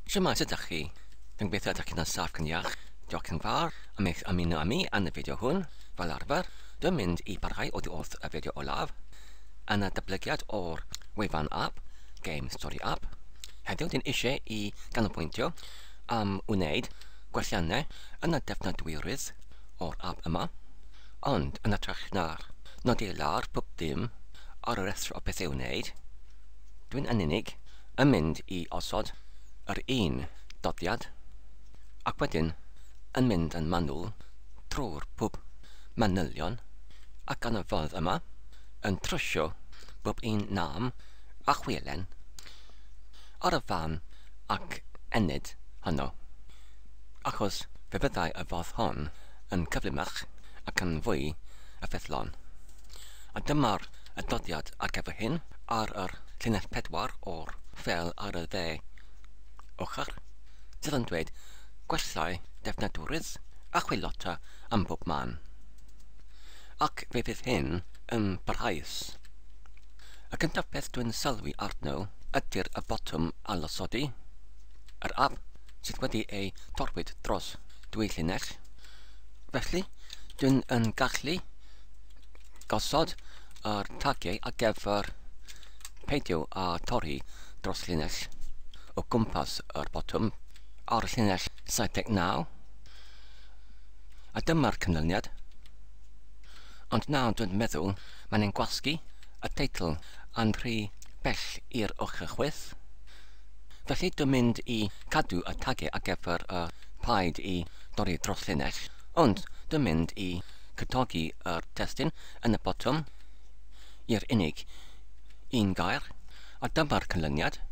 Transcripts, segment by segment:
Shwmae, sut ydych chi? Dwi'n gobeithio ydych chi'n saff yn iach. Diolch yn fawr am eich ymuno â mi yn y fideo hwn. Fel arfer, dwi'n mynd i barhau oddi wrth y fideo olaf yn y datblygiad o'r wefan app, GemStoriAp. Heddiw dwi'n eisiau i ganolbwyntio am wneud gwelliannau yn y defnyddwyrydd o'r app yma, ond yn ytrach na'r nodi lawr pob dim ar y restr o beth i'w wneud, dwi'n yn unig yn mynd i osod yr un dodiad ac wedyn yn mynd yn manwl trwy'r pob manylion ac gan y ffordd yma yn trwsio bob un nam a chwilen ar y fan ac enid honno, achos fe fyddai y ffordd hon yn cyflymach ac yn fwy effeithlon. A dyma'r y dodiad ar gyfer hyn ar yr llinell 4 o'r ffel ar y dde ochr, sydd yn dweud gwellau defnyddwyrydd a chwilota am bob man. Ac fe fydd hyn yn barhaus. Y gyntaf beth dwi'n sylwi arno ydy'r y botwm alosodi, yr app sydd wedi ei torwyd dros dwy llinell. Felly, dwi'n yn gallu gosod yr tagiau ar gyfer peidio a torri dros llinell o gwmpas yr botwm ar y llinell 79. A dyma'r canlyniad. Ond nawr dwi'n meddwl mae'n ein gwasgu y teitl yn rhy bell i'r ochr chwith. Felly dwi'n mynd i cadw y tagiau ar gyfer y paid i dorri dros llinell, ond dwi'n mynd i cytogi yr testyn yn y botwm i'r unig un gair, a dyma'r canlyniad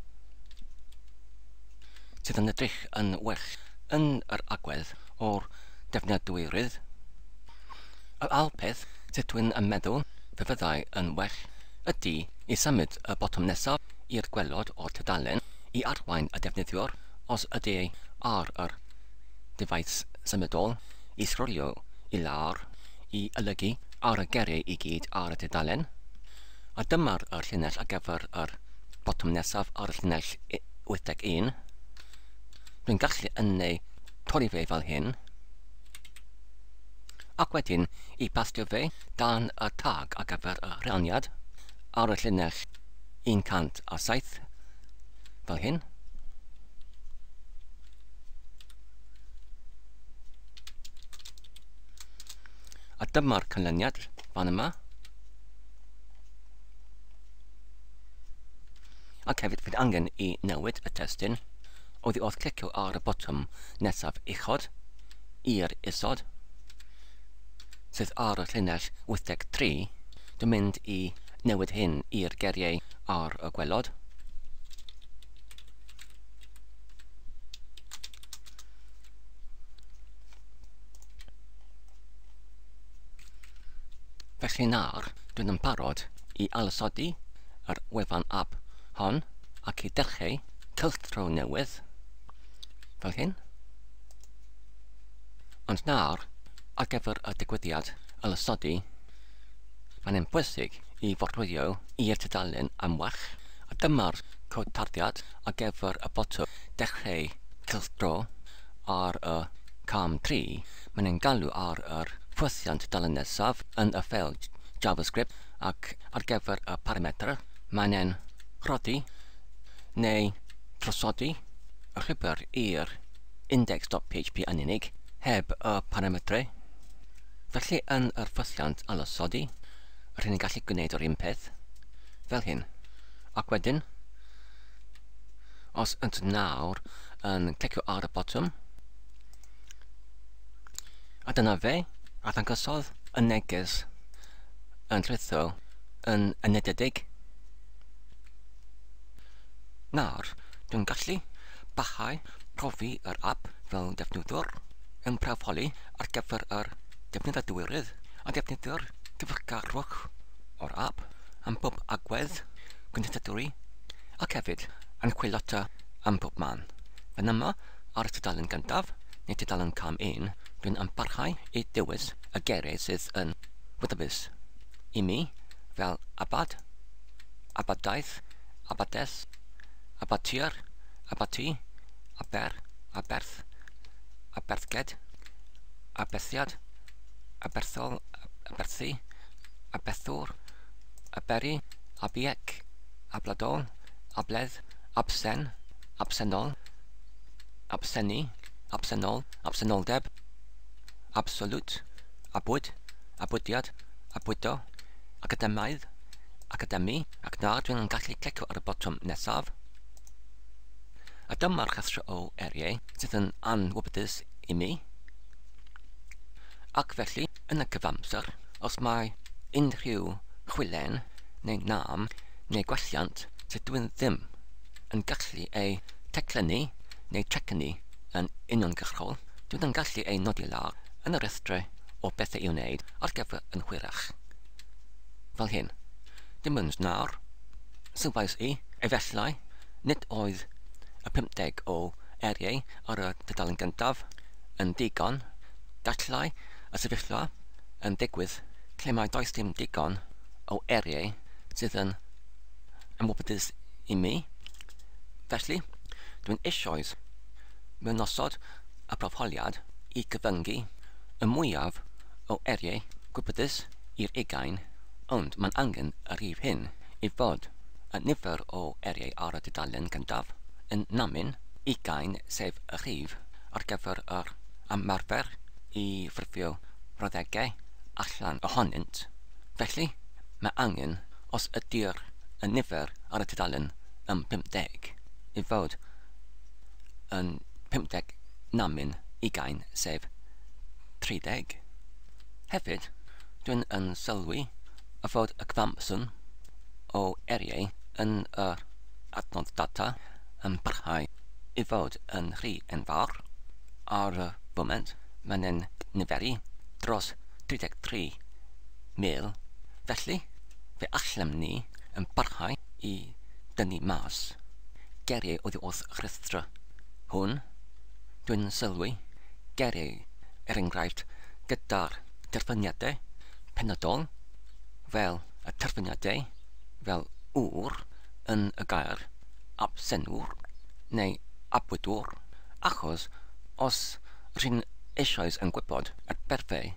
sydd yn edrych yn well yn yr agwedd o'r defnyddwyrydd. Y ail peth sydd dwi'n yn meddwl fe fyddai yn well ydy i symud y botwm nesaf i'r gwelod o'r tudalen i arwain y defnyddiwr os ydy ar yr device symudol i sgrolio i lawr i olygu ar y geriau i gyd ar y tudalen. A dyma'r llinell ar gyfer yr botwm nesaf ar y llinell 81. Dwi'n gallu yn ei torri fe fel hyn, ac wedyn i bastio fe dan y tag ar gyfer y rhanniad ar y llinell 107 fel hyn. A dyma'r canlyniad fan yma. Ac hefyd fydd angen i newid y testyn oddi wrth clicio ar y botwm nesaf uchod i'r isod sydd ar y llinell 83. Dwi'n mynd i newid hyn i'r geriau ar y gwelod. Felly nawr, dwi'n yn barod i alosodi yr wefan app hon ac i dechrau cylchro newydd fel hyn. Ond nawr, ar gyfer y digwyddiad alosodi, mae'n ein bwysig i fodrwyo i'r tudalen am well, a dyma'r cod tarddiad ar gyfer y botwm dechrau cylchro ar y cam 3. Mae'n ein galw ar yr ffwythiant tudalen nesaf yn y ffel JavaScript, ac ar gyfer y parametr mae'n ein rhoddi neu trosodi y llwybr i'r index.php yn unig heb y parametrau. Felly yn yr ffwythiant alosodi, rydyn ni'n gallu gwneud yr un peth fel hyn. Ac wedyn, os ynt nawr yn clicio ar y botwm, a dyna fe, a ddangosodd y neges yn llwytho yn unededig. Nawr, dwi'n gallu bachau profi yr app fel defnyddwr yn prawfholi ar gyfer yr defnyddwyrydd a defnyddio'r gyfrgarwch o'r app am bob agwedd gwneuthurwy ac hefyd yn chwilota am bob man. Fan yma ar y tudalen gyntaf, neu tudalen cam 1, dwi'n yn barhau i dewis y geiriau sydd yn wyddybus i mi fel abad, abadaeth, abades, abatir, abati, aber, aberth, aberthged, aberthiad, aberthol, aberthi, abethwr, aberi, abiec, abladol, abledd, absen, absenol, absenni, absenol, absenoldeb, absolute, abwyd, abwydiad, abwydo, academaidd, academi, ac nawr dwi'n gallu clicio ar y botwm nesaf. A dyma'r rhestr o eriau sydd yn anwybydus i mi. Ac felly, yn y cyfamser, os mae unrhyw chwilen, neu nam, neu gwelliant sydd dwi'n ddim yn gallu ei teclynu neu trecynnu yn uniongyrchol, dwi'n yn gallu ei nodi lawr yn y rhestr o bethau i'w wneud ar gyfer yn hwyrach. Fel hyn, dim ond nawr, sylwais i, efallai, nid oedd y 50 o eriau ar y dudalen gyntaf yn digon, gallai y sefyllfa yn digwydd lle mae does dim digon o eriau sydd yn ymwybydus i mi. Felly, dwi'n eisoes mewn nosod y proffoliad i gyfyngu y mwyaf o eriau gwybydus i'r 20, ond mae'n angen y rhif hyn i fod y nifer o eriau ar y dudalen gyntaf yn namin 20 sef y rhif ar gyfer yr ymarfer i ffurfio brawddegau allan ohonynt. Felly, mae angen os ydy'r nifer ar y tudalen yn 50 i fod yn 50 namin 20 sef 30. Hefyd, dwi'n yn sylwi y fod y cyfamswn o eriau yn y adnodd data yn parhau i fod yn rhy enfawr. Ar y foment, mae'n niferu dros 33,000. Felly, fe allem ni yn parhau i dynnu mas geriau oddi wrth rhestr hwn. Dwi'n sylwi geriau enghraifft gyda'r terfyniadau penodol fel y terfyniadau fel wr yn y gair absenwr neu abwydwr, achos os rydyn eisoes yn gwybod y berfau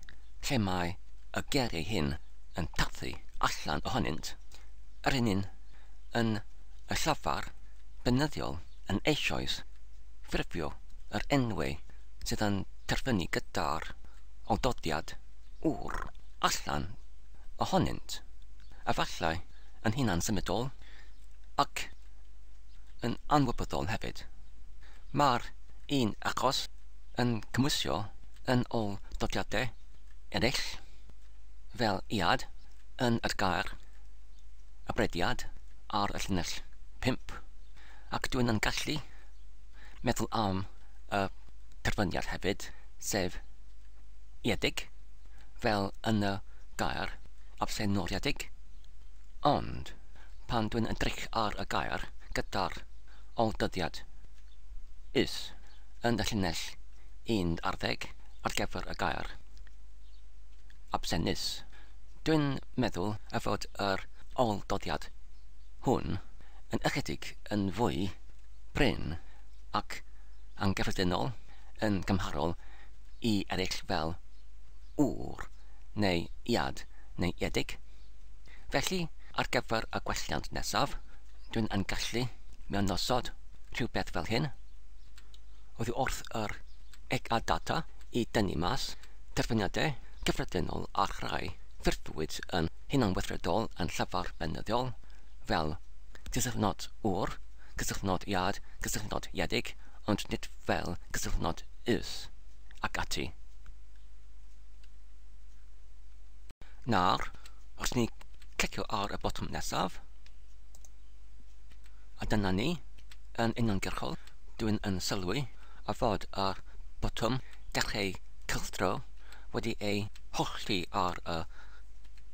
lle mae y geriau hyn yn tarthu allan ohonynt, yr un yn y llafar benyddiol yn eisoes ffurfio yr enwau sydd yn terfynu gyda'r awdodiad wr allan ohonynt, efallai yn hunan symudol ac yn anwybodol hefyd. Mae'r un achos yn cymwysio yn ôl dodiadau eraill fel iad yn y gair abrediad ar y llinell 5, ac dwi'n yn gallu meddwl am y terfyniad hefyd sef iedig fel yn y gair absenoriadig, ond pan dwi'n edrych ar y gair gyda'r awdodiad is yn y llinell 11 ar gyfer y gair absenus, dwi'n meddwl y fod yr awdodiad hwn yn ychydig yn fwy prin ac anghyffredinol yn gymharol i eraill fel wr neu iad neu iedig. Felly, ar gyfer y gwelliant nesaf, dwi'n yn gallu mewn nosod rhywbeth fel hyn. Oddi wrth yr ega data i dynnu mas terfyniadau gyffredinol a rhai ffurfwyd yn hunanweithredol yn llafar benyddiol fel gysylltnod wr, gysylltnod iad, gysylltnod iedig, ond nid fel gysylltnod is ac ati. Nawr, os ni clicio ar y botwm nesaf, a dyna ni, yn uniongyrchol, dwi'n yn sylwi a fod yr botwm dechrau cylchdro wedi ei holli ar y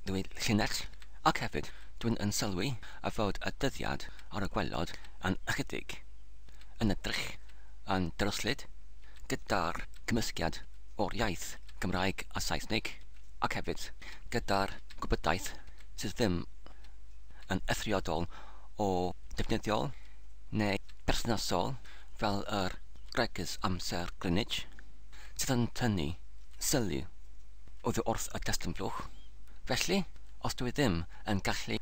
ddwy llinell, ac hefyd dwi'n yn sylwi a fod y dyddiad ar y gwelod yn ychydig yn edrych yn dryslyd gyda'r cymysgiad o'r iaith Gymraeg a Saesnig, ac hefyd gyda'r gwybodaeth sydd ddim yn eithriadol o defnyddiol neu berthnasol fel yr gregus amser Greenwich, sydd yn tynnu sylw oddi wrth y testyn blwch. Felly, os dwi ddim yn gallu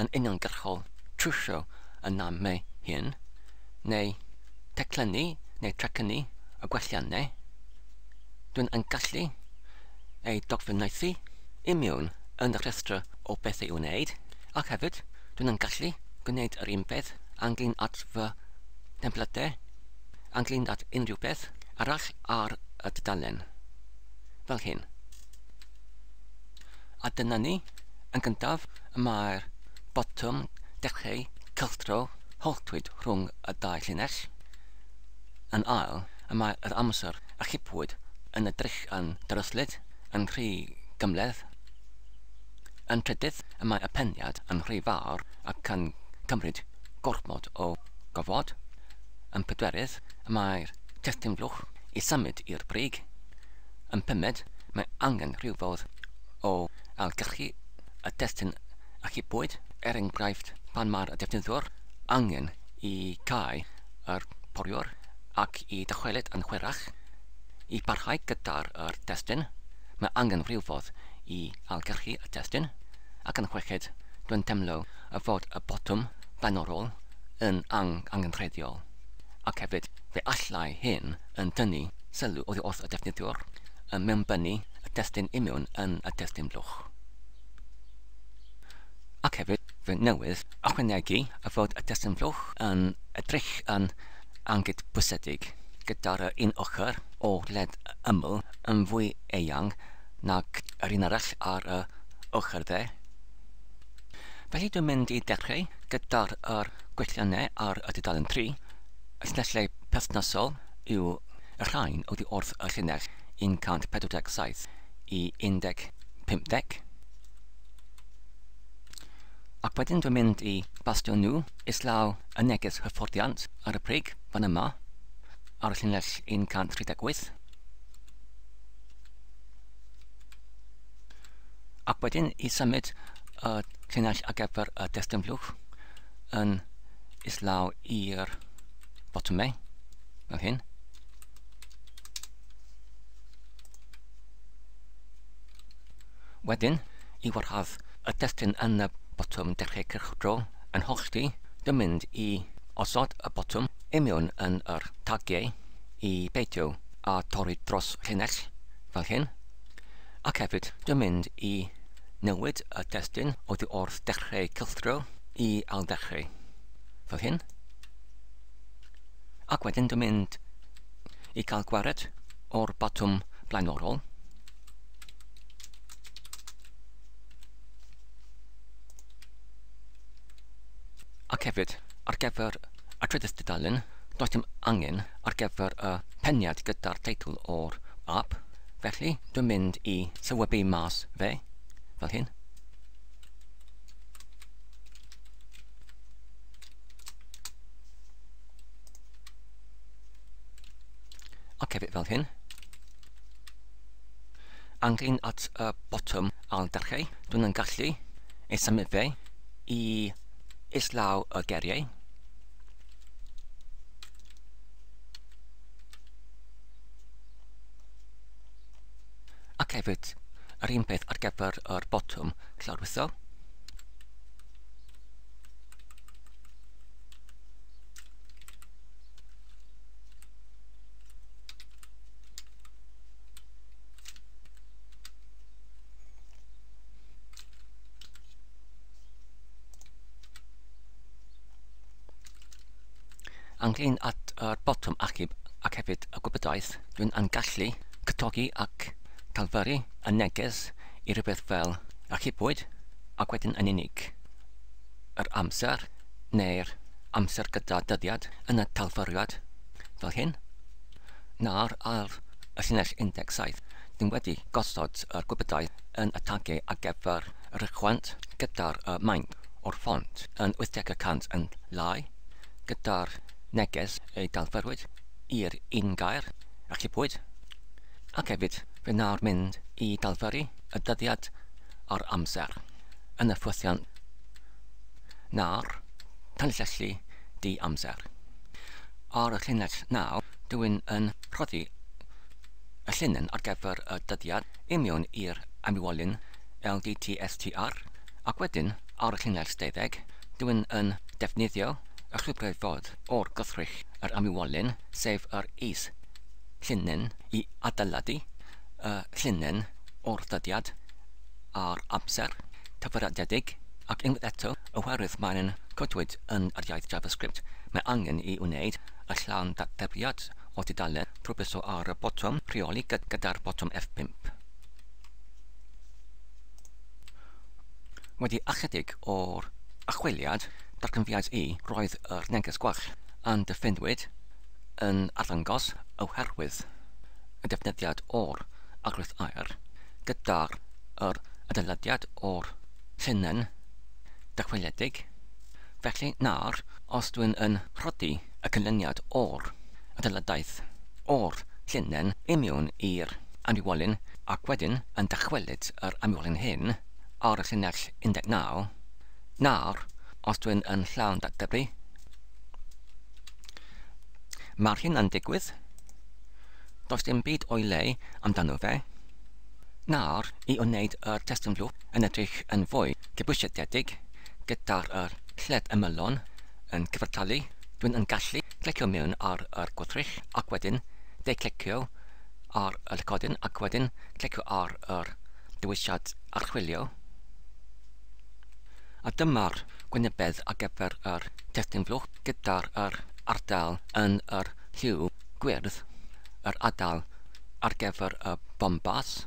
yn uniongyrchol trwsio yn nam me hyn, neu teclennu neu trecynnu y gwelliannau, dwi'n yn gallu ei dogfennaethu i mewn yn y rhestr o beth i'w wneud, ac hefyd dwi'n yn gallu gwneud yr un peth ynglyn at fy templadau, ynglyn at unrhyw beth arall ar y dudalen, fel hyn. A dyna ni, yn gyntaf, mae'r botwm dechrau cylchdro holtwyd rhwng y dau llinell. Yn ail, mae'r amser a chipwyd yn edrych yn dryslyd, yn rhy gymledd. Yn trydydd, mae y peniad yn rhy fawr ac yn cymryd gormod o gofod. Yn pedwerydd, mae'r testyn blwch i symud i'r brig. Yn pumed, mae angen rhyw fodd o algylchu y testyn a chipwyd, enghraifft pan mae'r defnyddwr angen i cau yr poriwr ac i dychwelyd yn chwerach. I barhau gyda'r testyn, mae angen rhyw fodd i algylchu y testyn, ac yn chweched, dwi'n temlo y fod y botwm blaenorol yn angenrheidiol, ac hefyd fe allai hyn yn tynnu sylw oddi wrth y defnyddwr yn mewnbynnu y testyn i mewn yn y testyn blwch. Ac hefyd, fe newydd ychwanegu y fod y testyn blwch yn edrych yn angydbwysedig, gyda'r un ochr o led ymyl yn fwy eang nag yr un arall ar y ochr dde. Felly dwi'n mynd i dechrau gyda'r gwelliannau ar y dudalen 3. Y llinellau perthnasol yw y rhain oddi wrth y llinell 147 i 150. Ac wedyn dwi'n mynd i bastio nhw islaw y neges hyfforddiant ar y prig fan yma ar y llinell 138. Ac wedyn i symud y llinell ar gyfer y testyn blwch yn islaw i'r botymau, fel hyn. Wedyn, i warhadd y testyn yn y botwm dechrau cylchdro yn hollti, dwi'n mynd i osod y botwm i mewn yn yr tagiau i beidio a torri dros llinell, fel hyn. Ac hefyd, dwi'n mynd i newid y testyn oddi wrth dechrau cylchdro i aildechrau, fel hyn. Ac wedyn dwi'n mynd i cael gwared o'r botwm blaenorol. Ac hefyd, ar gyfer y trydydd dudalen, does dim angen ar gyfer y peniad gyda'r teitl o'r app, felly dwi'n mynd i sylwebu mas fe, fel hyn. Ac hefyd fel hyn. Ynglyn at y botwm aildechrau, dwi'n yn gallu ei symud fe i islaw y geriau. Ac hefyd yr un peth ar gyfer yr botwm llawrwytho. Ynglyn at yr botwm achub ac hefyd y gwybodaeth, dwi'n yn gallu cytogi ac talfyru y neges i rhywbeth fel achubwyd ac wedyn yn unig yr amser neu'r amser gyda dyddiad yn y talfyriad fel hyn. Nawr ar y llinell 17, dwi'n wedi gosod yr gwybodaeth yn y tagiau ar gyfer yr ychwant gyda'r maint o'r ffont yn 80% yn lai, gyda'r neges ei dalfyrwyd i'r un gair, achubwyd, ac hefyd fe nawr mynd i dalfyru y dyddiad o'r amser yn y ffwythiant nawr tanllellu di amser. Ar y llinell 9, Dwi'n yn rhoddi y llinyn ar gyfer y dyddiad i mewn i'r amwolyn LDTSTR, ac wedyn ar y llinell 12 dwi'n yn defnyddio y chwilbryd o'r gwrthrych yr amwolyn, sef yr is llinyn, i adeiladu y llinyn o'r dyddiad a'r amser cyfrifiadig, ac unwaith eto, oherwydd mae'n codwyd yn yr iaith JavaScript, mae angen i wneud y llawn datblygiad o dudalen trwy bwyso ar y botwm rheoli gyda'r botwm F5. Wedi ychydig o'r achwiliad, darganfiad i roedd yr neges gwell yn diffiniwyd yn arddangos oherwydd y defnyddiad o'r agwedd air gyda'r adeiladiad o'r llinyn dychweledig. Felly nawr, os dwi'n yn rhoddi y canlyniad o'r adeiladaeth o'r llinyn i mewn i'r amwolyn, ac wedyn yn dychwelyd yr amwolyn hyn ar y llinell 19, nawr, os dwi'n yn llawn datblygu, mae'r hyn yn digwydd. Does dim byd o'i le amdano fe. Nawr, i wneud yr testyn flwch yn edrych yn fwy gybwysiedig gyda'r lled ymylon yn cyfartalu, dwi'n yn gallu clicio mewn ar yr gwrthrych ac wedyn de-clicio ar y recordyn ac wedyn clicio ar yr dewisiad archwilio. A dyma'r gwynebedd ar gyfer yr testyn flwch gyda'r ardal yn yr lliw gwyrdd, yr ardal ar gyfer y bombas.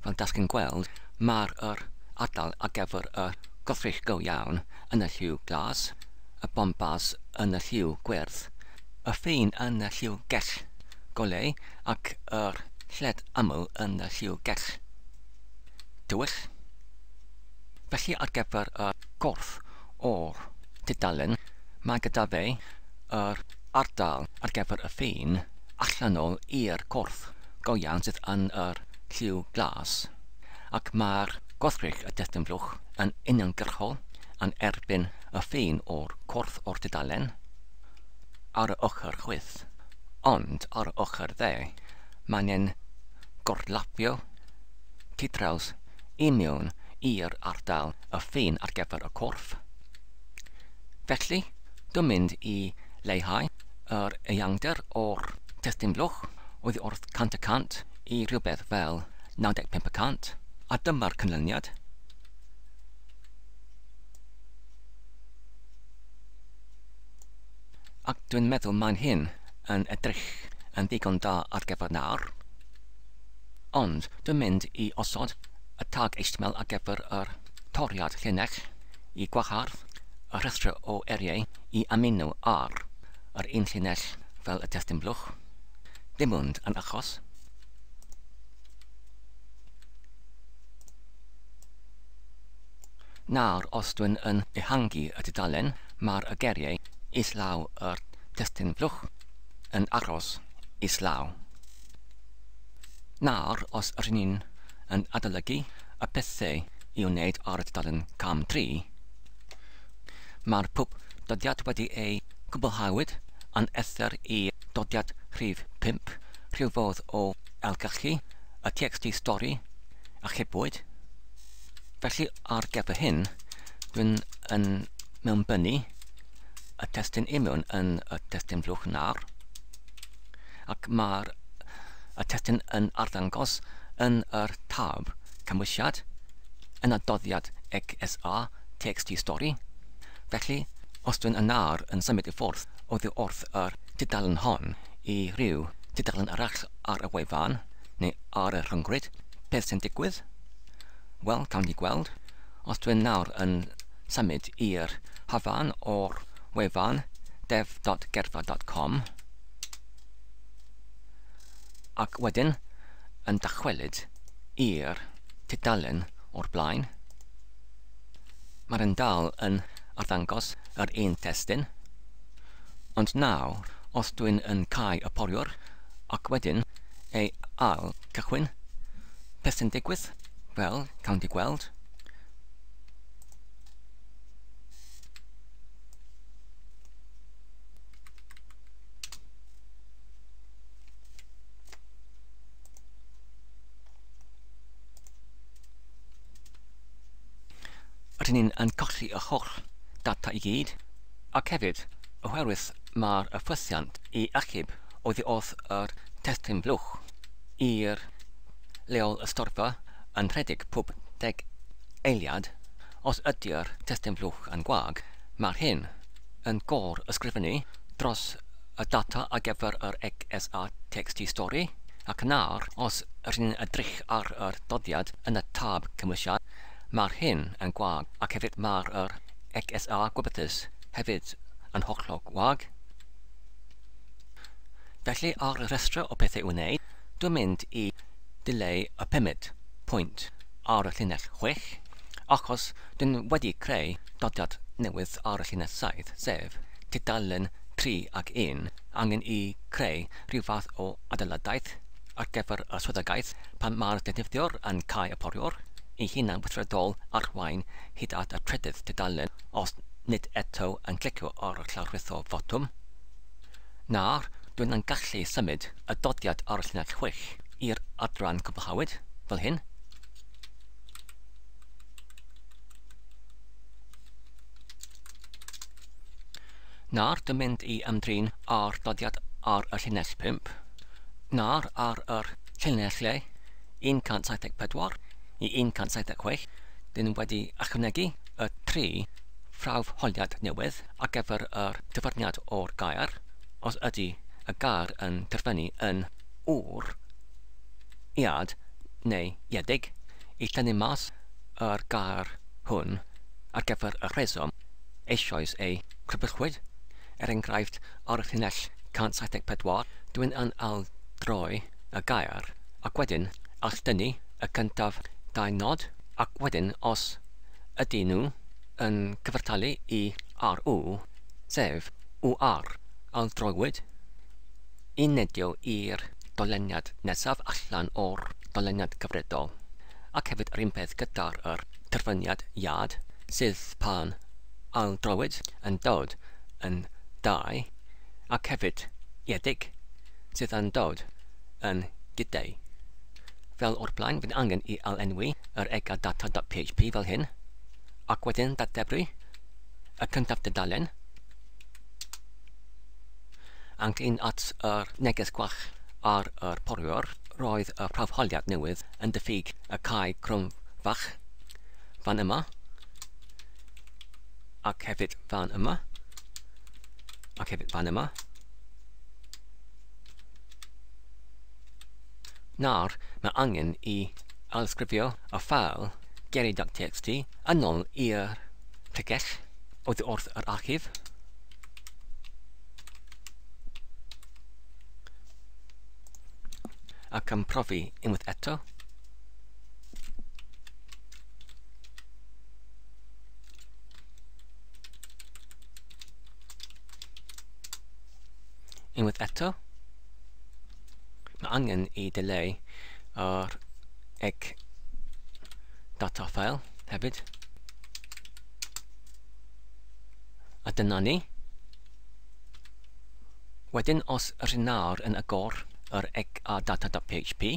Fel das chi'n gweld, mae'r ardal ar gyfer y gwrthrych go iawn yn y lliw glas, y bombas yn y lliw gwyrdd, y ffin yn y lliw gell golau ac yr lled aml yn y lliw gell tywyll. Felly ar gyfer y corff o'r dudalen, mae gyda fe yr ardal ar gyfer y ffin allanol i'r corff go iawn sydd yn yr lliw glas, ac mae'r gwrthrych y testyn flwch yn uniongyrchol yn erbyn y ffin o'r corff o'r dudalen ar y ochr chwith, ond ar y ochr dde mae'n gorlapio cydraws i mewn i'r ardal y ffin ar gyfer y corff. Felly, dwi'n mynd i leihau yr eangder o'r testyn flwch oddi wrth 100% i rhywbeth fel 95%, a dyma'r canlyniad. Ac dwi'n meddwl mae'n hyn yn edrych yn ddigon da ar gyfer nawr, ond dwi'n mynd i osod y tag HTML ar gyfer yr toriad llinell i gwahardd y rhestr o eriau i ymuno ar yr un llinell fel y testyn blwch, dim ond yn achos. Nawr, os dwi'n yn ehangu y dudalen, mae'r geriau islaw yr testyn flwch yn aros islaw. Nawr, os rydyn ni'n yn adolygu y pethau i wneud ar y dudalen cam 3, mae'r pwp dodiad wedi ei gwblhawyd yn ether i dodiad rhif 5, rhywfodd o elgylchu y TXT stori a chybwyd. Felly ar gyfer hyn, dwi'n yn mewnbynnu y testyn i mewn yn y testyn flwch nawr, ac mae'r testyn yn arddangos yn yr tab cymwysiad yn adoddiad XSA TXT stori. Felly, os dwi'n yn nawr yn symud i ffwrdd oddi wrth yr dudalen hon i ryw dudalen arall ar y wefan neu ar y rhyngrwyd, beth sy'n digwydd? Wel, cawn ni gweld, os dwi'n nawr yn symud i'r hafan o'r wefan dev.gerfa.com ac wedyn yn dychwelyd i'r tudalen o'r blaen, mae'r dal yn arddangos yr un testyn, ond nawr, os dwi'n yn cau y poriwr ac wedyn ei ail cychwyn, beth sy'n digwydd? Wel, cawn ni gweld. rydyn ni'n colli y holl data I gyd, ac hefyd, oherwydd mae'r ffwythiant I achub oddi wrth yr testyn blwch i'r leol y storfa yn rhedeg pob 10 eiliad, os ydy'r testyn blwch yn gwag, mae'r hyn yn gor ysgrifennu dros y data ar gyfer yr XSR stori, ac yna'r, os rydyn ni'n edrych ar yr doddiad yn y tab cymwysiad, mae'r hyn yn gwag, ac hefyd mae'r XSR gwybodus hefyd yn hollol gwag. Felly, ar y rhestr o bethau i'w wneud, dwi'n mynd I dileu y 5 pwynt ar y llinell 6, achos dwi'n wedi creu dodiad newydd ar y llinell 7, sef tudalen 3 ac 1, angen I creu rhyw fath o adeiladaeth ar gyfer y swyddogaeth pan mae'r defnyddiwr yn cau y poriwr I hunan weithredol arwain hyd at y trydydd tudalen os nid eto yn clicio ar y llawrwytho fotwm. Nawr, dwi'n yn gallu symud y dodiad ar y llinell 6 i'r adran cwblhawyd, fel hyn. Nawr, dwi'n mynd I ymdrin ar dodiad ar y llinell 5. Nawr, ar yr llinell lle 174 I 176, dyn wedi ychwanegu y 3 ffrawfholiad newydd ar gyfer yr dyfyniad o'r gair, os ydy y gair yn terfynu yn wr, iad neu iedig, I tynnu mas yr gair hwn ar gyfer y rheswm eisoes ei crybwyllwyd. Enghraifft, ar y llinell 174, dwi'n yn aldroi y gair, ac wedyn alldynnu y cyntaf 2 nod, ac wedyn os ydyn nhw yn cyfartalu I RU, sef UR, aldroiwyd, unedio i'r doleniad nesaf allan o'r doleniad gyfredol, ac hefyd yr un peth gyda'r terfyniad iad, sydd pan aldroiwyd yn dod yn 2, ac hefyd iedig, sydd yn dod yn gydau. Fel o'r blaen, fydd angen I alenwi yr egadata.php fel hyn, ac wedyn dateblu y cyntaf dudalen, anghlyn at yr neges gwach ar yr poriwr, roedd y prawfholiad newydd yn diffyg y cae crwm fach fan yma, ac hefyd fan yma, ac hefyd fan yma. Nawr, mae angen I alsgrifio y ffeil geri.txt yn ôl i'r tegell oddi wrth yr archif. Ac profi unwaith eto. Unwaith eto. Mae angen I dileu yr data file hefyd. A dyna ni. Wedyn, os rydyn nawr yn agor yr data.php,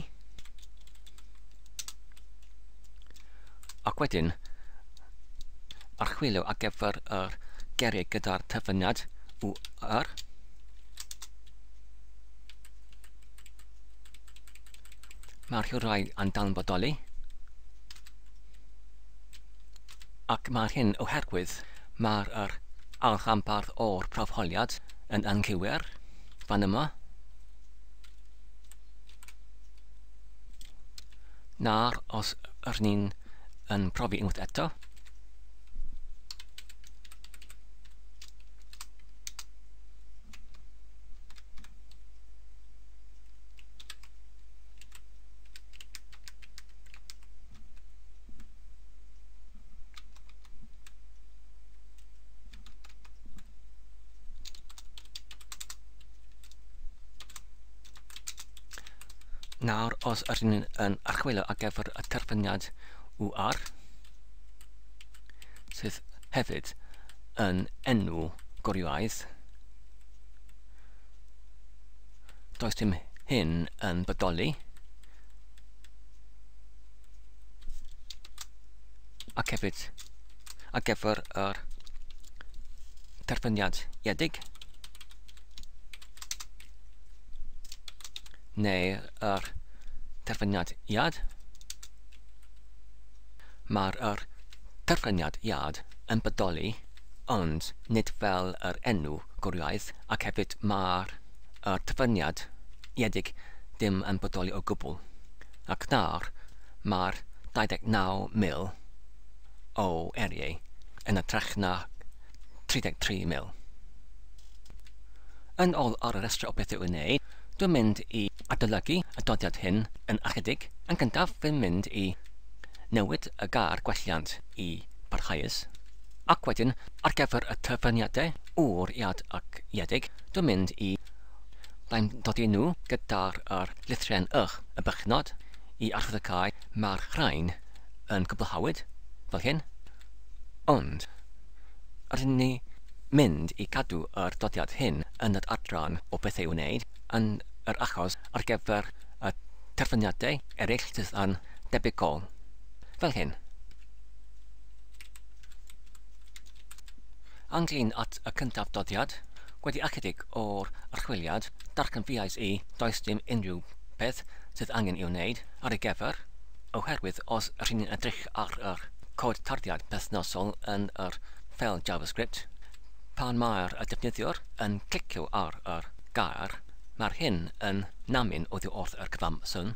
ac wedyn archwilio ar gyfer yr geriau gyda'r terfyniad UR, mae'r hwyrau yn dalbodoli, ac mae'r hyn oherwydd mae'r alchambarth o'r prawfholiad yn anghywir fan yma. Nawr, os rydyn ni'n yn profi unwaith eto, nawr, os rydyn ni'n archwilio ar gyfer y terfyniad UR, sydd hefyd yn enw gwrywaidd, does dim hyn yn bodoli, ac hefyd ar gyfer yr terfyniadiedig neu yr terfyniadiad. Mae'r terfyniadiad yn bodoli, ond nid fel yr enw gwriaidd, ac hefyd mae'r terfyniadiedig ddim yn bodoli o gwbl. Ac nawr mae'r 29,000 o eriau yn ytrach na 33,000. Yn ôl ar y restr o beth i'w wneud, dwi'n mynd i adolygu y dodiad hyn yn ychydig. Yn gyntaf, fi'n mynd i newid y gair gwelliant i barhaus. Ac wedyn, ar gyfer y terfyniadau o'r iad ac iedig, dwi'n mynd i dodi nhw gyda'r lythren y bychnod i arddegau mae'r rhain yn cwblhawyd, fel hyn. Ond, rydyn ni mynd i cadw yr dodiad hyn yn y adran o beth i'w wneud yn yr achos ar gyfer y terfyniadau eraill sydd yn debygol, fel hyn. Ynglŷn at y cyntaf dodiad, wedi ychydig o'r archwiliad, darganfuais i does dim unrhyw beth sydd angen i'w wneud ar ei gyfer, oherwydd os rydyn ni'n edrych ar yr cod tarddiad perthnosol yn yr ffeil JavaScript, pan mae'r defnyddiwr yn clicio ar yr gair, mae'r hyn yn namin oddi wrth yr cyfamsyn,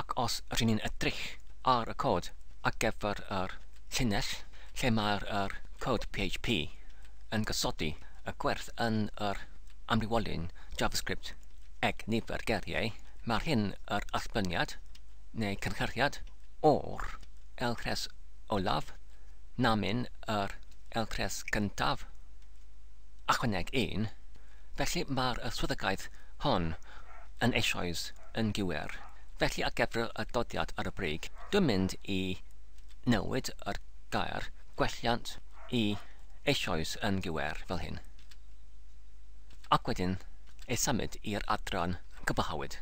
ac os rydyn ni'n edrych ar y cod ar gyfer yr llinell lle mae'r cod PHP yn gosodi y gwerth yn yr amrywolion JavaScript ag nifer geiriau, mae'r hyn yr allbyniad neu cynhyrchiad o'r elcres olaf namin yr elcres gyntaf ychwaneg 1, felly mae'r swyddogaeth hon yn eisoes yn gywir. Felly ar gyfer y dodiad ar y brig, dwi'n mynd i newid yr gair gwelliant i eisoes yn gywir fel hyn. Ac wedyn ei symud i'r adran cybyhawyd.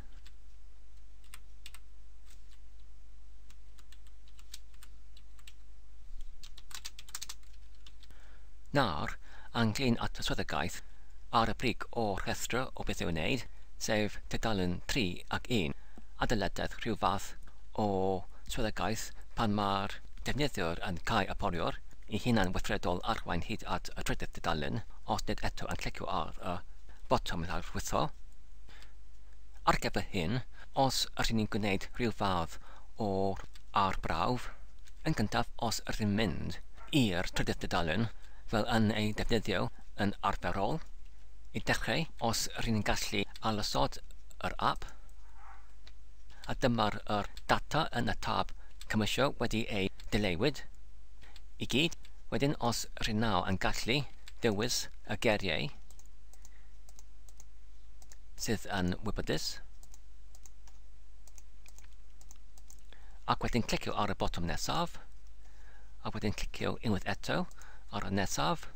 Nawr, ynglŷn at y swyddogaeth ar y brig o'r rhestr o beth i'w wneud, sef tudalen 3 ac 1, adeiladedd rhyw fath o swyddogaeth pan mae'r defnyddiwr yn cael aporiwr i hunan weithredol arwain hyd at y trydydd tudalen, os nid eto yn clicio ar y botwm lawrwytho. Ar gyfer hyn, os rydyn ni'n gwneud rhyw fath o'r arbrawf, yn gyntaf os rydyn ni'n mynd i'r trydydd tudalen fel yn ei defnyddio yn arferol, i dechrau os rydyn ni'n gallu alusod yr app, a dyma'r data yn y tab cymysio wedi ei dilewyd i gyd. Wedyn os rydyn naw yn gallu dewis y geiriau sydd yn wybodus, ac wedyn clicio ar y botwm nesaf, a wedyn clicio unwaith eto ar y nesaf,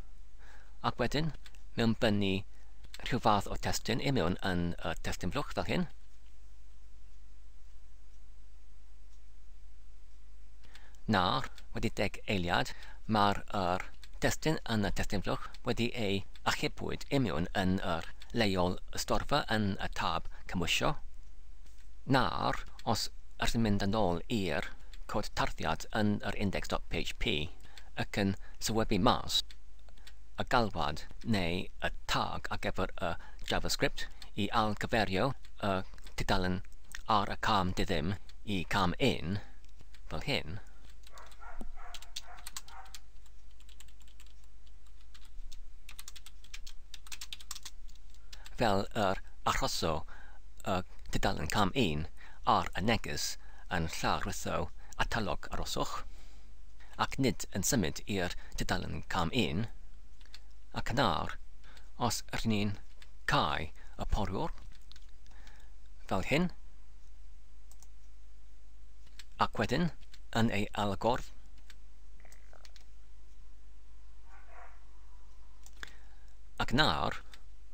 ac wedyn mewnbynnu rhyw fath o testyn i mewn yn y testyn blwch fel hyn. Nawr, wedi 10 eiliad, mae'r testyn yn y testyn blwch wedi ei achubwyd i mewn yn yr leol storfa yn y tab cymwysio. Nawr, os rydyn mynd yn ôl i'r cod tarddiad yn yr index.php ac yn sylwebu mas y galwad neu y tag ar gyfer y JavaScript i algyferio y tudalen ar y cam diddym i cam 1 fel hyn, fel yr arhoso y tudalen cam 1 ar y neges yn llawrwytho atalog aroswch, ac nid yn symud i'r tudalen cam 1, ac nawr, os rydyn ni'n cael y porwr fel hyn, ac wedyn yn ei algordd, ac nawr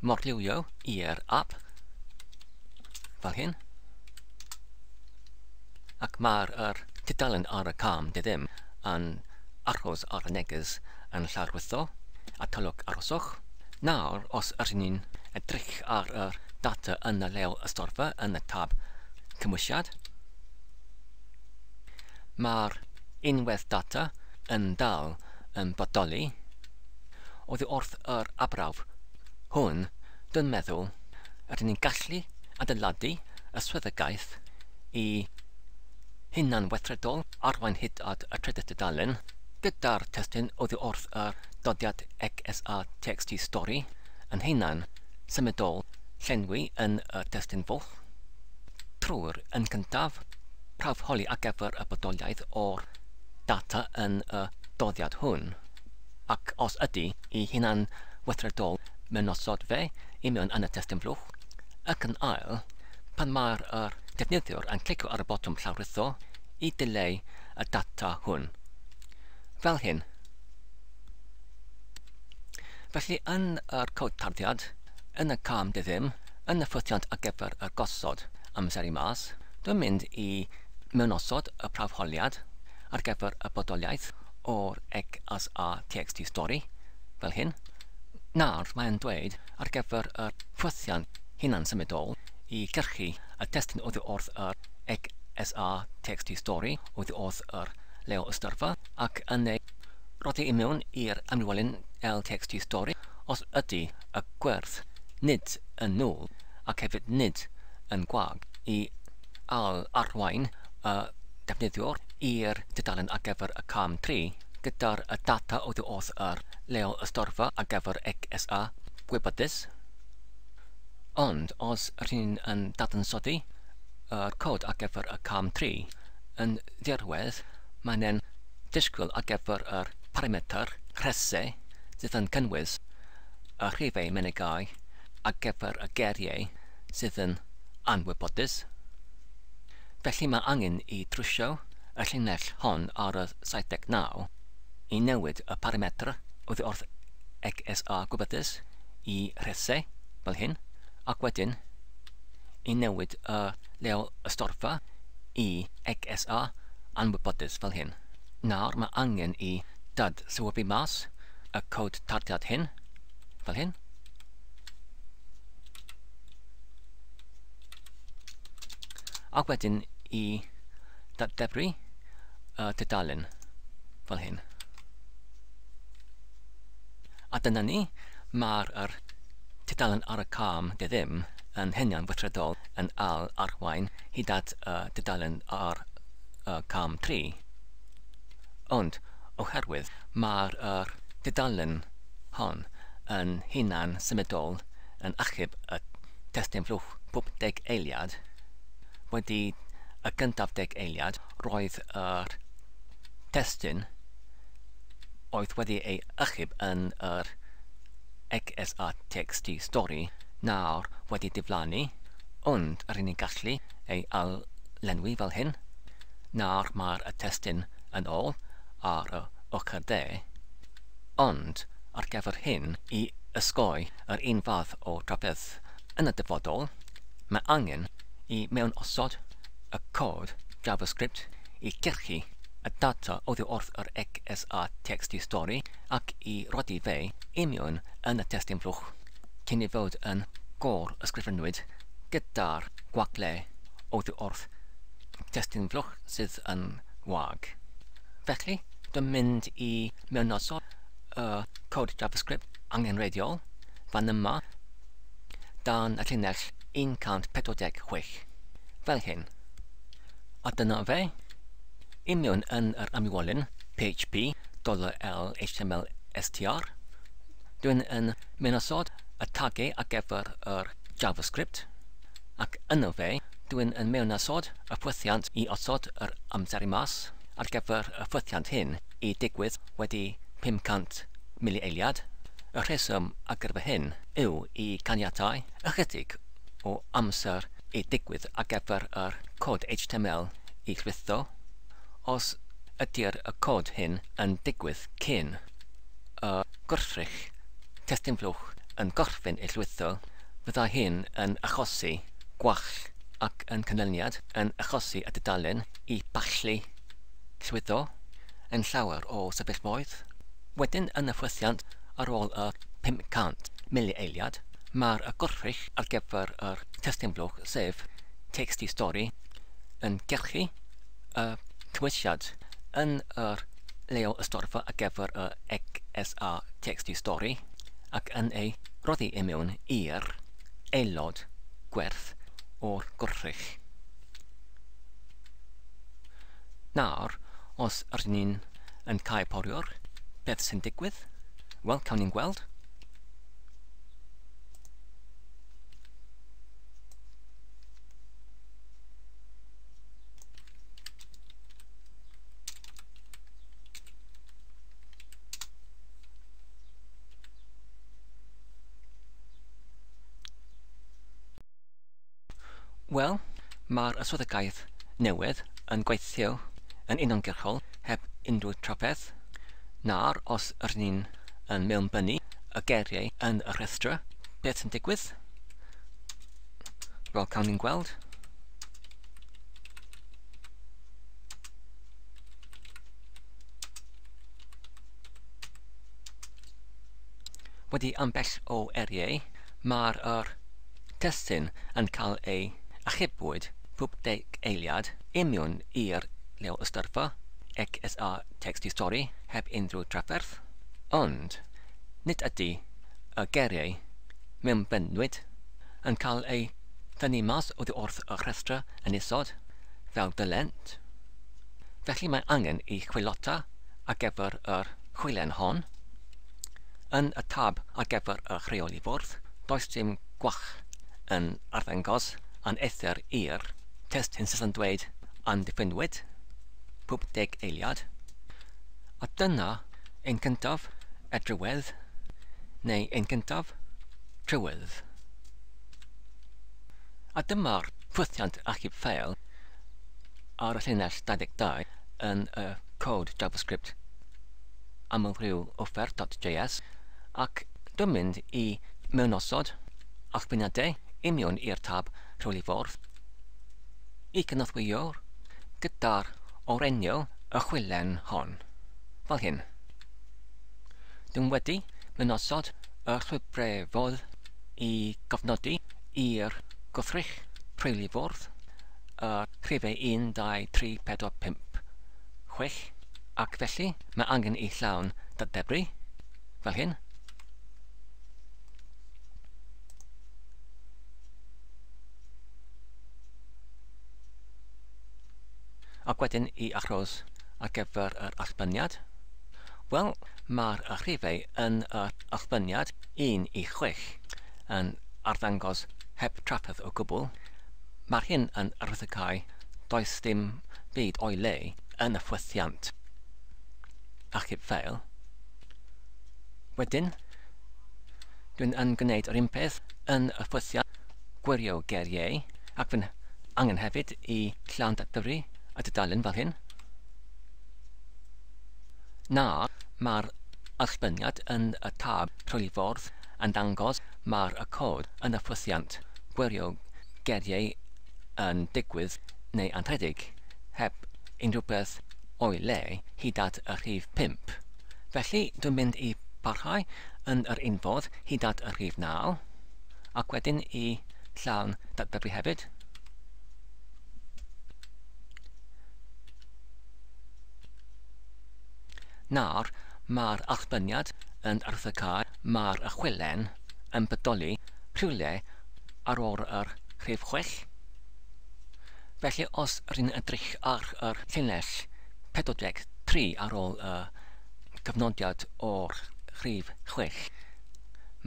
morliwio i'r app fel hyn, ac mae'r tudalen ar y cam diddym yn aros ar y neges yn llarwytho a tylwg aroswch. Nawr, os ydyn ni'n edrych ar y data yn y leol ystorfa yn y tab cymwysiad, mae'r unwedd data yn dal yn bodoli. Oddi wrth yr abrawf hwn, dwi'n meddwl, ydyn ni'n gallu adeiladu y swyddogaeth i hunan weithredol arwain hyd at y trydydd dudalen gyda'r testyn oddi wrth yr dodiad XSA.txt stori yn hunan symudol llenwi yn y testyn fwlch. Trwy'r yn cyntaf, prawf holi ar gyfer y bodoliaeth o'r data yn y doddiad hwn, ac os ydy i hunan weithredol mewn osod fe i mewn yn y testyn fwlch, ac yn ail, pan mae'r defnyddiwr yn clicio ar y botwm llawrytho i dileu y data hwn. Fel hyn. Felly yn yr cod tarddiad, yn y cam dyddym, yn y ffwythiant ar gyfer y gosod amseru mas, dwi'n mynd i mewnosod y prawfholiad ar gyfer y bodoliaeth o'r XSA.txt stori, fel hyn. Nawr mae'n dweud ar gyfer y ffwythiant hunan symudol i gyrchu y testyn oddi wrth yr XSA.txt stori oddi wrth yr leol ystyrfa ac yn ei rodi i mewn i'r amrywolyn l.txt stori os ydy y gwerth nid yn nôl ac hefyd nid yn gwag i arwain y defnyddiwr i'r dudalen ar gyfer y cam 3 gyda'r y data oddi wrth yr leol ystyrfa ar gyfer XSA gwybodus. Ond os rydyn yn dadansoddi yr cod ar gyfer y cam 3 yn ddirwedd, mae'n disgwyl ar gyfer yr parametr rhesau sydd yn cynnwys y rhifau menygau ar gyfer y geriau sydd yn anwybodus. Felly mae angen i drwsio y llinell hon ar y 79 i newid y parametr oddi wrth XSA gwybodus i rhesau fel hyn, ac wedyn i newid y leol ystorfa i XSA anwybodus fel hyn. Nawr mae angen i sylwebu mas y cod tarddiad hyn, fel hyn. Ac wedyn i ddefru y dudalen, fel hyn. A dyna ni, mae'r dudalen ar y cam dyddym yn hunan weithredol yn arwain hyd at dudalen ar cam 3. Ond, oherwydd mae'r dudalen hon yn hunan symudol yn achub y testyn fwlch pob 10 eiliad, wedi y gyntaf 10 eiliad roedd yr testyn oedd wedi ei achub yn yr XSA.txt stori nawr wedi diflannu, ond yr unig gallu ei lenwi fel hyn. Nawr mae'r testyn yn ôl ar y ochr de, ond ar gyfer hyn i ysgoi yr un fath o drafedd yn y dyfodol, mae angen i mewn osod y cod JavaScript i gyrchu y data oddi wrth yr XSA.txt stori ac i rodi fe i mewn yn y testyn fwlch cyn i fod yn gor ysgrifenwyd gyda'r gwagle oddi wrth testyn fwlch sydd yn wag. Felly, dwi'n mynd i mewnosod y cod JavaScript angenrheidiol fan yma dan y llinell 146 fel hyn. A dyna fe, i mewn yn yr amrywolyn PHP $l_HTML_str, dwi'n yn mewnosod y tagau ar gyfer yr JavaScript, ac yno fe dwi'n yn mewnosod y ffwythiant i osod yr amseru mas ar gyfer y ffwythiant hyn i digwydd wedi 500 milieiliad. Y rheswm ar gyfer hyn yw i caniatáu ychydig o amser i digwydd ar gyfer yr cod HTML i llwytho. Os ydy'r y cod hyn yn digwydd cyn y gwrthrych testyn fwlch yn gorffen ei llwytho, fydda hyn yn achosi gwall ac yn canlyniad yn achosi y dudalen i ballu llwyddo yn llawer o sefyllfaoedd. Wedyn yn y ffwythiant ar ôl y 500 mili-eiliad, mae'r gwrthrych ar gyfer yr testyn blwch sef TXTStory yn gyrchu y cymwysiad yn yr leo ystorfa ar gyfer y XSA TXTStory ac yn ei roddi i mewn i'r aelod gwerth o'r gwrthrych. Nawr, os ydyn ni'n yn cael poriwr, beth sy'n digwydd? Wel, cawn ni'n gweld. Wel, mae'r yswyddogaeth newydd yn gweithio yn uniongyrchol heb unrhyw trafferth. Nawr, os ydyn ni'n mewnbynnu y geiriau yn y rhestra, beth sy'n digwydd? Wel, cawn ni'n gweld. Wedi ambell o eriau, mae'r testyn yn cael ei achubwyd pob 10 eiliad i mewn i'r leo ystorfa XSA TXTStory heb unrhyw trafferth, ond nid ydy y geiriau mewnbynwyd yn cael ei thynnu mas oddi wrth y rhestra yn isod fel dylent. Felly mae angen i Chwilota ar gyfer yr chwilen hon. Yn y tab ar gyfer y rheoli fwrdd, does dim gwach yn arddangos yn either i'r testyn sydd yn dweud yn diffynwyd pob 10 eiliad. A dyna ein cyntaf edrywydd neu ein cyntaf trywydd. A dyma'r ffwythiant achub ffeil ar y llinell 22 yn y cod JavaScript amlrhyw offer.js ac dwi'n mynd i mewnosod allbuniadau i mewn i'r tab rheoli fwrdd i cynorthwyo gyda'r orenio y chwilen hon, fel hyn. Dwi'n wedi mewnosod y llwybrau i gofnodi i'r gwrthrych rheoli fwrdd y rhifau 1, 2, 3, 4, 5, 6 ac felly mae angen i llawn dadebru fel hyn. Ac wedyn i achos ar gyfer yr allbyniad. Wel, mae'r rhifau yn yr allbyniad 1 i 6 yn arddangos heb trafferth o gwbl. Mae'r hyn yn arwyddocau does dim byd o'i le yn y ffwythiant achub ffeil. Wedyn, dwi'n gwneud yr un peth yn y ffwythiant gwirio geiriau ac fy'n angen hefyd i llawn dadebru y dudalen fel hyn. Nawr, mae'r allbyniad yn y tab rheoli fwrdd yn dangos mae'r cod yn y ffwythiant gwirio geiriau yn digwydd neu anrhedig heb unrhyw beth o'i le hyd at y rhif 5. Felly dwi'n mynd i parhau yn yr un fodd hyd at y rhif 9 ac wedyn i llawn dadebru hefyd. Nawr, mae'r allbyniad yn arwyddocau mae'r chwilen yn bodoli rhywle ar ôl yr rhif 6. Felly, os rydyn edrych ar yr llinell 43 ar ôl y cyfnodiad o'r rhif 6,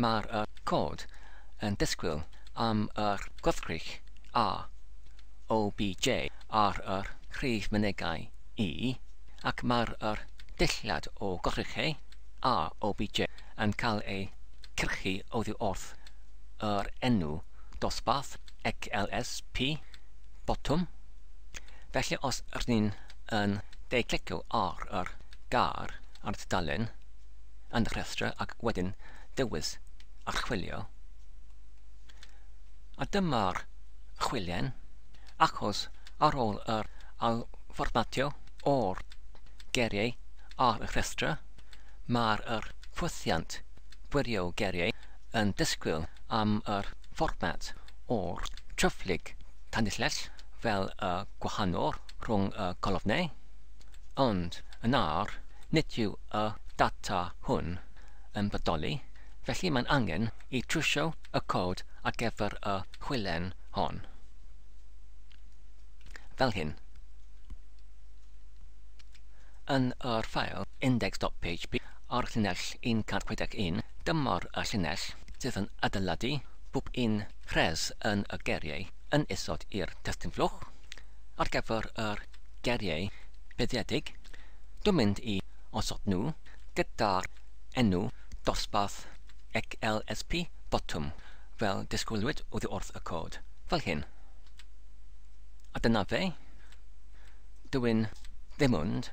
mae'r cod yn disgwyl am yr gwrthrych A, OBJ ar yr rhif mynegau I ac mae'r dillad o gwrthrychau A, OBJ yn cael ei cyrchu oddi wrth yr enw dosbarth XLSP bottom. Felly os rydyn yn de-clicio ar yr gar ar y tudalen yn y rhestra ac wedyn dewis archwilio. A dyma'r chwilien achos ar ôl yr fformatio o'r geiriau ar y rhestra, mae'r ffwythiant gwirio geriau yn disgwyl am yr fformat o'r tryfflig tanillell fel y gwahanol rhwng y colofnau, ond yn ar nid yw y data hwn yn bodoli, felly mae'n angen i trwsio y cod ar gyfer y chwilen hon. Fel hyn. Yn yr ffail index.php ar llinell 161, dyma'r y llinell sydd yn adeiladu bob un rhes yn y geriau yn isod i'r testyn fflwch. Ar gyfer yr geriau buddiedig, dwi'n mynd i osod nhw gyda'r enw dosbarth lcsp bottom fel disgwylwyd oddi wrth y cod, fel hyn. A dyna fe, dwi'n ddim ond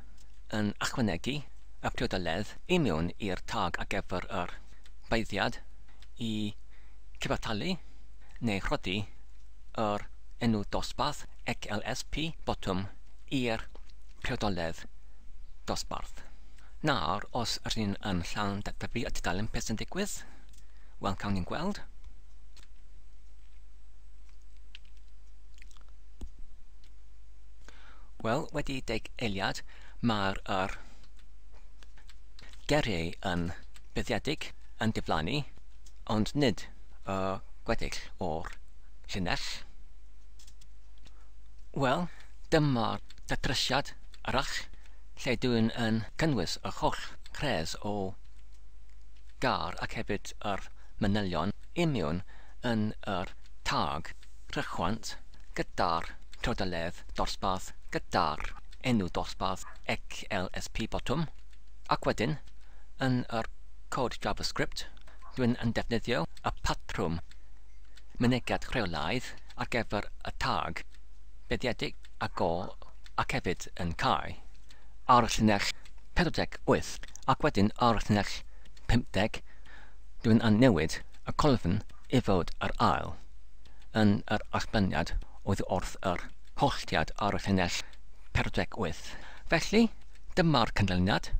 yn ychwanegu y priodoledd i mewn i'r tag ar gyfer yr beiddiad i cyfartalu neu rhodi yr enw dosbarth lcsp bottom i'r priodoledd dosbarth. Nawr, os rydyn yn llawn datblygu y tudalen beth sy'n digwydd, wel, cawn ni'n gweld. Wel, wedi deg eiliad, mae'r geriau yn buddiedig yn diflannu, ond nid y gweddill o'r llinell. Wel, dyma'r datrysiad arall lle dwi'n yn cynnwys y holl rhes o gar ac hefyd yr manylion i mewn yn yr tag rychwant gyda'r priodoledd dosbarth gyda'r enw dosbarth lcsp bottom, ac wedyn yn yr cod JavaScript dwi'n yn defnyddio y patrwm mynediad rheolaidd ar gyfer y tag buddiedig ac hefyd yn cae ar y llinell 48 ac wedyn ar y llinell 50 dwi'n yn newid y colofn i fod yr ail yn yr archbliniad oddi wrth yr holltiad ar y llinell 48. Felly, dyma'r canlyniad.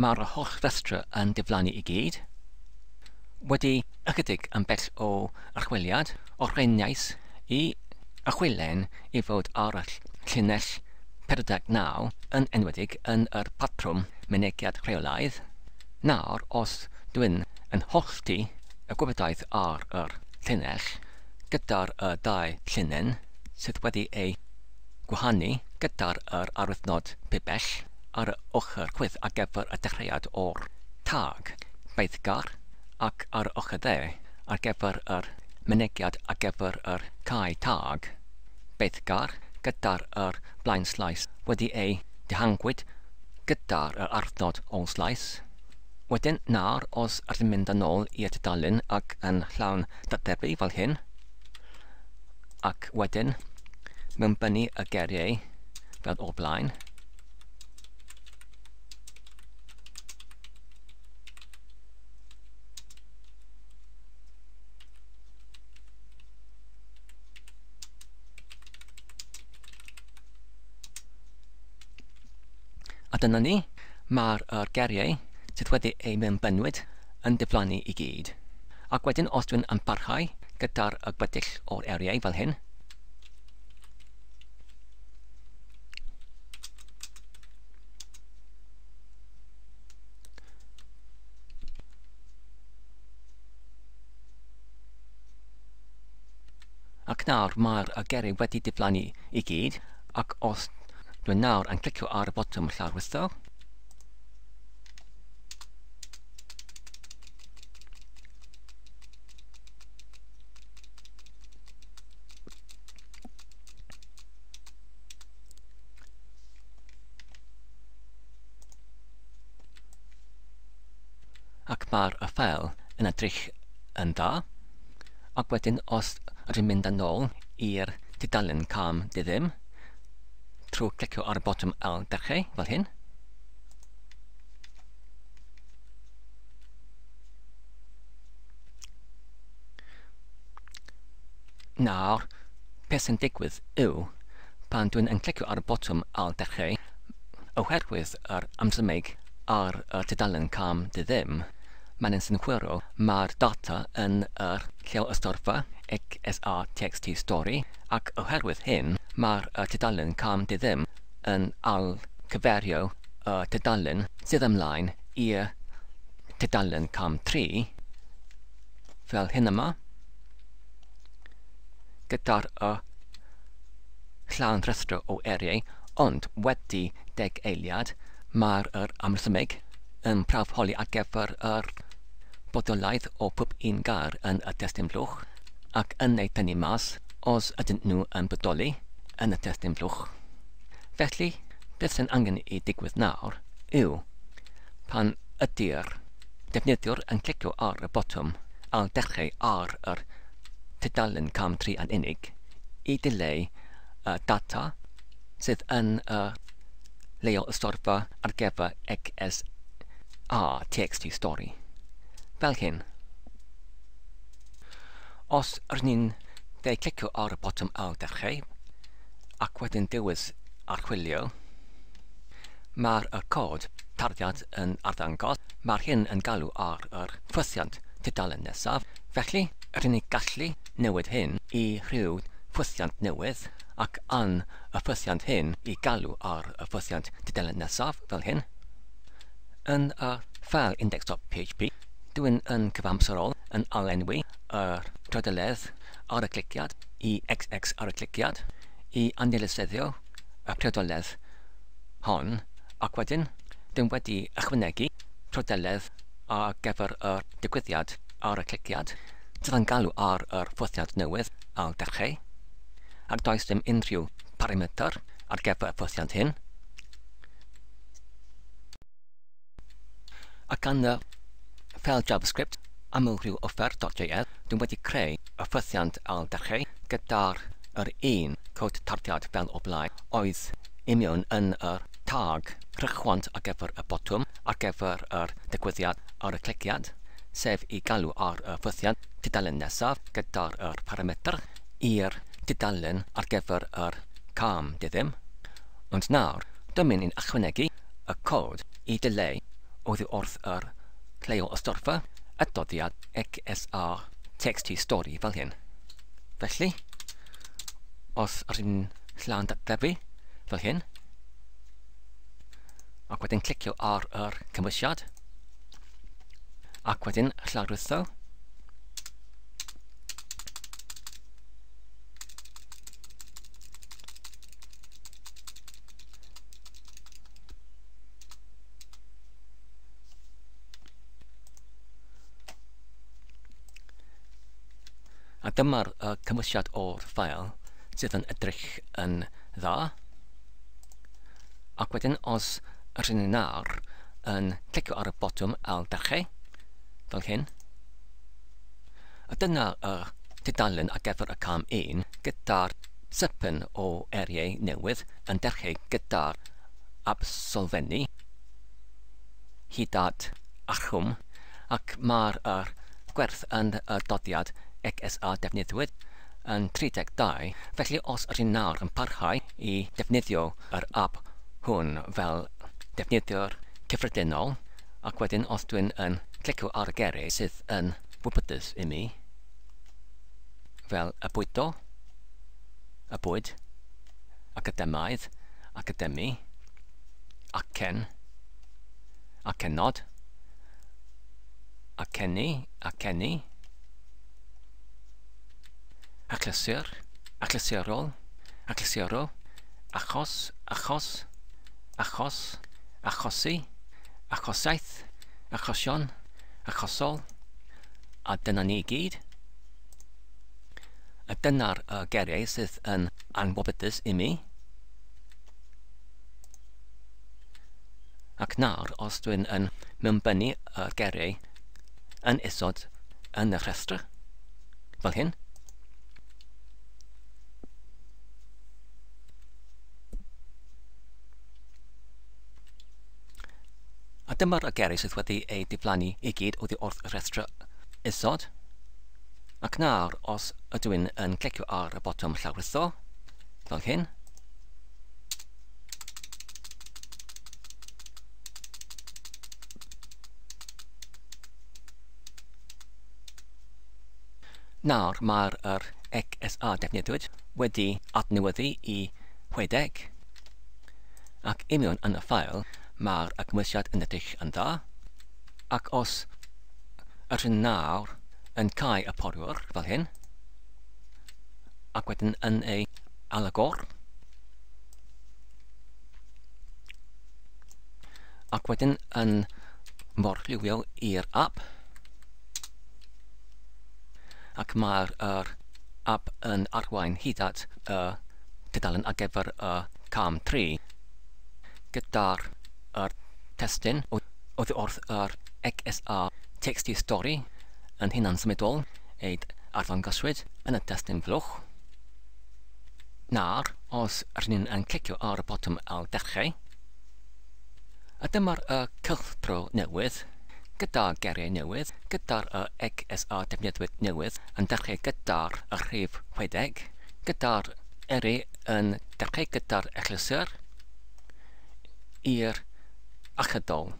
Mae'r holl rhestra yn diflannu i gyd. Wedi ychydig yn bell o archwiliad o'r rheiniais i achwilen i fod ar y llinell 49 yn enwedig yn yr patrwm mynediad rheolaidd. Nawr, os dwi'n yn hollti y gwybodaeth ar yr llinell gyda'r dau llinyn sydd wedi ei gwahanu gyda'r arwyddnod pibell ar y ochr chwith ar gyfer y dechreuad o'r tag beiddgar ac ar y ochr dde ar gyfer yr mynegiad ar gyfer yr cae tag beiddgar gyda'r blaen slais wedi ei dihangwyd gyda'r arwyddnod ôl slais. Wedyn, nawr, os ydym mynd yn ôl i'r tudalen ac yn llawn datblygu fel hyn, ac wedyn mewnbynnu y geriau fel o'r blaen, a dyna ni, mae'r geriau sydd wedi ei mewnbynwyd yn diflannu i gyd. Ac wedyn, os dwi'n yn parhau gyda'r gweddill o'r eriau fel hyn, ac nawr mae'r geriau wedi diflannu i gyd, ac os dwi'n nawr yn clicio ar y botwm llawrwytho, ac mae'r ffail yn edrych yn dda, ac wedyn os ydym mynd yn ôl i'r tudalen cam diddim trwy clicio ar y botwm ail dechrau fel hyn, Nawr, beth sy'n digwydd yw, pan dwi'n yn clicio ar y botwm al dechrau, oherwydd yr amsymeg ar y tudalen cam dy ddim, mae'n synhwyro mae'r data yn yr lle ystorfa XSR story, ac oherwydd hyn, mae'r tudalen cam dy ddim yn cyferio y tudalen sydd ymlaen i'r tudalen cam 3, fel hyn yma, gyda'r llawn rhestr o eriau, ond wedi deg eiliad, mae'r amsymeg yn prawfholi ar gyfer yr bodolaeth o pob un gair yn y testyn blwch, ac yn ei tynnu mas os ydyn nhw yn bodoli yn y testyn blwch. Felly, beth sy'n angen i digwydd nawr yw pan ydy'r defnyddiwr yn clicio ar y botwm al dechrau ar yr tudalen cam 3 yn unig i dileu data sydd yn leol ystorfa ar gyfer XSR story. Fel hyn. Os rydyn ni'n clicio ar y botwm al dechrau ac wedyn diwedd archwilio, mae'r cod tarddiad yn arddangos. Mae'r hyn yn galw ar yr ffwythiant tudalen nesaf. Felly, rydyn ni'n gallu newid hyn i rhyw ffwythiant newydd ac yn y ffwythiant hyn i galw ar y ffwythiant tudalen nesaf fel hyn. Yn y ffail index.php, dwi'n yn cyfamserol yn alenwi yr trydeledd ar y cliciad i XX ar y cliciad i anilysyddio y trydeledd hon, ac wedyn dwi'n wedi ychwanegu trydeledd ar gyfer y digwyddiad ar y cliciad sydd yn galw ar yr ffwythiant newydd al dechrau, ac does dim unrhyw parametr ar gyfer y ffwythiant hyn. Ac yn y ffeil JavaScript aml rhyw offer.js, dwi'n wedi creu y ffwythiant al dechrau gyda'r un cod tarddiad fel o blaen oedd imiwn yn yr tag rhychwant ar gyfer y botwm ar gyfer yr digwyddiad ar y cliciad, sef i galw ar y ffwythiant tudalen nesaf gyda'r parametr i'r tudalen ar gyfer yr cam dy ddim. Ond nawr, dwi'n mynd i'n ychwanegu y cod i dileu oddi wrth yr leol ystorfa adroddiad XSR story fel hyn. Felly, os rydyn llawn datblygu fel hyn, ac wedyn clicio ar yr cymwysiad, ac wedyn llawrwytho, a dyma'r cymwysiad o'r ffail sydd yn edrych yn dda. Ac wedyn, os rydyn ni nawr yn clicio ar y botwm al dechrau, fel hyn, a dyna tudalen ar gyfer y cam 1 gyda'r sypen o eriau newydd yn dechrau gyda'r absolfenni hyd at archwm, ac mae'r gwerth yn doddiad XSR defnyddiwyd yn 32. Felly, os rydyn nawr yn parhau i defnyddio yr app hwn fel defnyddiwr cyffredinol, ac wedyn os dwi'n yn clicio ar y geiriau sydd yn wybodus i mi, fel y bwydo, y bwyd, academaidd, academi, acen, acenod, aceni, aceni, achlysur, achlysurol, achlysuro, achos, achos, achos, achosi, achosaeth, achosion, achosol, a dyna ni i gyd. A dyna'r geiriau sydd yn anwybodus i mi. Ac nawr, os dwi'n yn mewnbynnu y geiriau yn isod yn y rhestr, fel hyn, a dyma'r geiriau sydd wedi ei diflannu i gyd oddi wrth y rhestr isod. Ac nawr, os ydw i'n clicio ar y botwm llawrytho, fel hyn, nawr mae'r XSA defnyddiwyd wedi adnewyddu i 60, ac imiwn yn y ffail mae'r cymwysiad yn edrych yn dda, ac os ydyn nawr yn cael y poriwr fel hyn, ac wedyn yn ei alagor, ac wedyn yn morllywio i'r app, ac mae'r app yn arwain hyd at y tudalen ar gyfer y cam 3 gyda'r testyn oddi wrth yr XSA texty story yn hunan symudol ei arddangoswyd yn y testyn flwch. Nawr, os rydyn ni'n clicio ar y botwm al dechrau, a dyma'r cylchdro newydd gyda geriau newydd, gyda'r XSA defnyddwyr newydd yn dechrau gyda'r rhif 60, gyda'r eri yn dechrau gyda'r eglysur i'r achydol.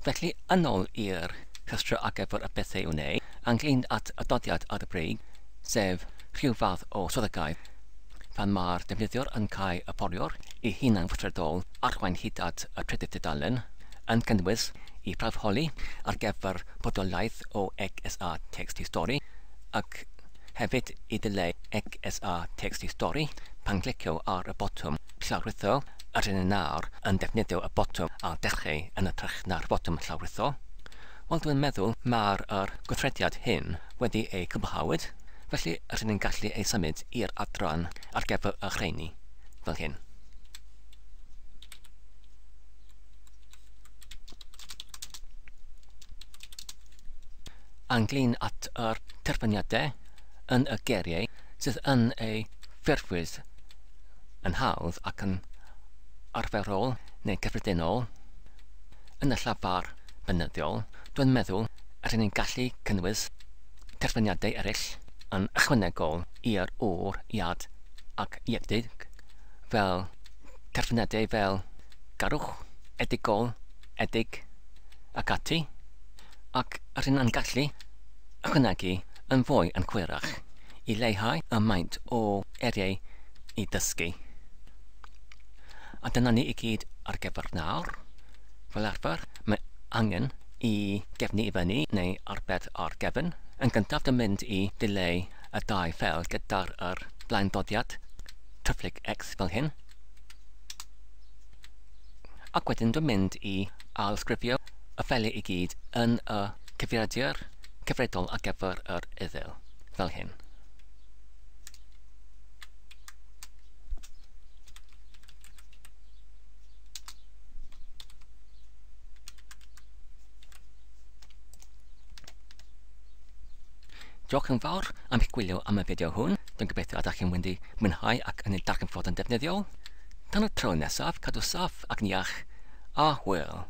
Felly, yn ôl i'r rhestr ar gyfer y bethau i'w wneud, ynglyn at y dodiad ar y brig, sef rhyw fath o swyddogaeth, pan mae'r defnyddiwr yn cael y poriwr i hunan weithredol arwain hyd at y trydydd tudalen, yn cynnwys i prawfholi ar gyfer bodolaeth o XSA Texty Story ac hefyd i dileu XSA Texty Story pan clicio ar y botwm llawrytho rydyn ni nawr yn defnyddio y botwm ar dechrau yn ytrach na'r botwm llawrytho. Wel, dwi'n meddwl mae'r gweithrediad hyn wedi ei cwblhawyd, felly rydyn ni'n gallu ei symud i'r adran ar gyfer y rheini fel hyn. Ynglyn at yr terfyniadau yn y geriau sydd yn ei ffurfwydd yn hawdd ac yn arferol neu gyffredinol yn y llafar benyddiol, dwi'n meddwl rydyn ni'n gallu cynnwys terfyniadau eraill yn ychwanegol i'r o'r, iad ac iedig fel terfyniadau fel garwch, edigol, edig ac ati, ac rydyn ni'n gallu ychwanegu yn fwy yn chwyrach i leihau y maint o eriau i dysgu. A dyna ni i gyd ar gyfer nawr. Fel arfer, mae angen i gefnu i fyny neu arbed ar gefn. Yn gyntaf dwi'n mynd i dileu y dau ffeil gyda'r blaendodiad tryfflig X fel hyn. Ac wedyn dwi'n mynd i ailsgrifio y ffeiliau i gyd yn y cyfrifiadur cyfredol ar gyfer yr iddyl, fel hyn. Diolch yn fawr am eich gwylio am y fideo hwn. Dwi'n gobeithio ydych chi'n wedi mwynhau ac yn ei darganfod yn defnyddiol. Tan y tro nesaf, cadw saff ac yn iach, a hwyl.